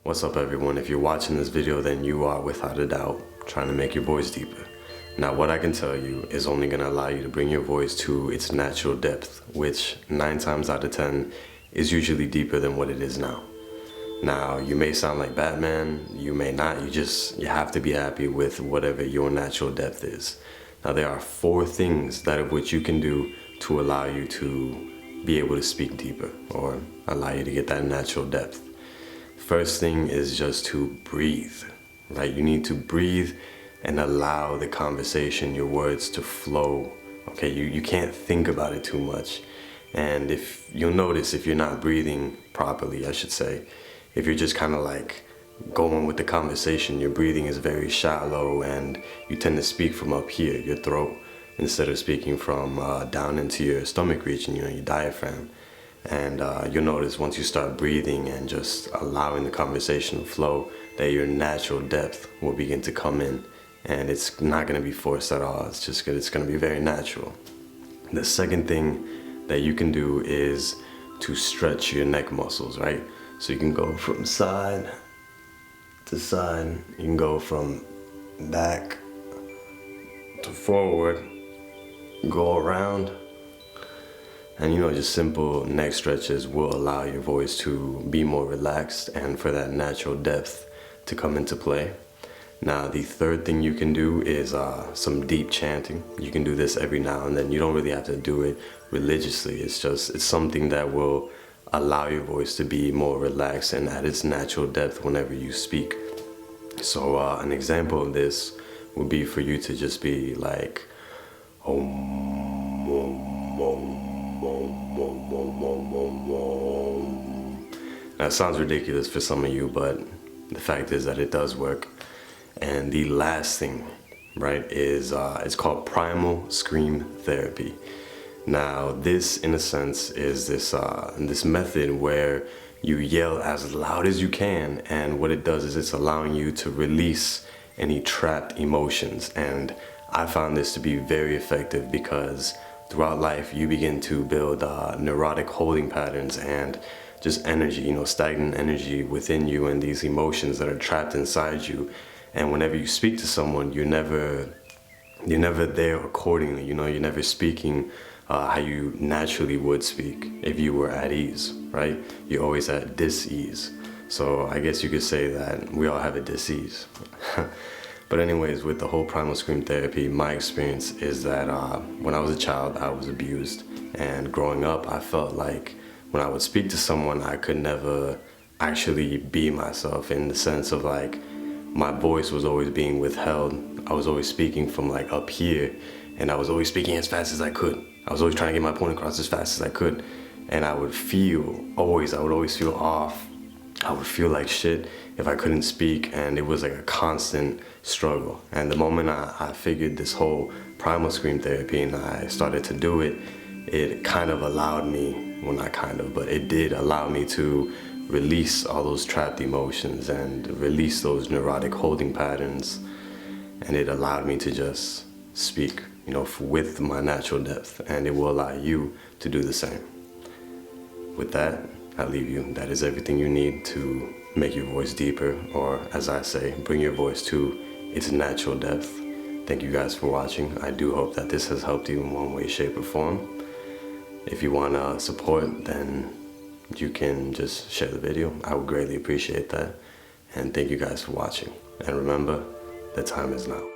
What's up everyone? If you're watching this video, then you are without a doubt trying to make your voice deeper. Now what I can tell you is only going to allow you to bring your voice to its natural depth, which 9 times out of 10 is usually deeper than what it is now. Now you may sound like Batman, you may not, you have to be happy with whatever your natural depth is. Now there are 4 things that of which you can do to allow you to be able to speak deeper or allow you to get that natural depth. First thing is just to breathe, right? You need to breathe and allow the conversation, your words to flow. Okay, you can't think about it too much. And if you'll notice, if you're not breathing properly, I should say, if you're just kind of like going with the conversation, your breathing is very shallow and you tend to speak from up here, your throat, instead of speaking from down into your stomach region, your diaphragm. And you'll notice once you start breathing and just allowing the conversation to flow, that your natural depth will begin to come in, and it's not going to be forced at all. It's going to be very natural. The second thing that you can do is to stretch your neck muscles, right? So you can go from side to side, you can go from back to forward, go around. And just simple neck stretches will allow your voice to be more relaxed and for that natural depth to come into play. Now the third thing you can do is some deep chanting. You can do this every now and then. You don't really have to do it religiously. It's something that will allow your voice to be more relaxed and at its natural depth whenever you speak. So an example of this would be for you to just be like, Om, Om, Om. Now it sounds ridiculous for some of you, but the fact is that it does work. And the last thing, right, is it's called Primal Scream therapy. Now this, in a sense, is this method where you yell as loud as you can, and what it does is it's allowing you to release any trapped emotions. And I found this to be very effective because throughout life, you begin to build neurotic holding patterns and just energy, stagnant energy within you, and these emotions that are trapped inside you. And whenever you speak to someone, you're never there accordingly. You're never speaking how you naturally would speak if you were at ease, right? You're always at dis-ease. So I guess you could say that we all have a dis-ease. But anyways, with the whole Primal Scream therapy, my experience is that when I was a child, I was abused. And growing up, I felt like when I would speak to someone, I could never actually be myself, in the sense of like, my voice was always being withheld. I was always speaking from like up here, and I was always speaking as fast as I could. I was always trying to get my point across as fast as I could. And I would always feel off. I would feel like shit if I couldn't speak, and it was like a constant struggle. And the moment I figured this whole Primal Scream therapy and I started to do it, it kind of allowed me, well not kind of, but it did allow me to release all those trapped emotions and release those neurotic holding patterns. And it allowed me to just speak, with my natural depth, and it will allow you to do the same. With that, I leave you. That is everything you need to make your voice deeper, or as I say, bring your voice to its natural depth. Thank you guys for watching. I do hope that this has helped you in one way, shape, or form. If you want to support, then you can just share the video. I would greatly appreciate that. And thank you guys for watching. And remember, the time is now.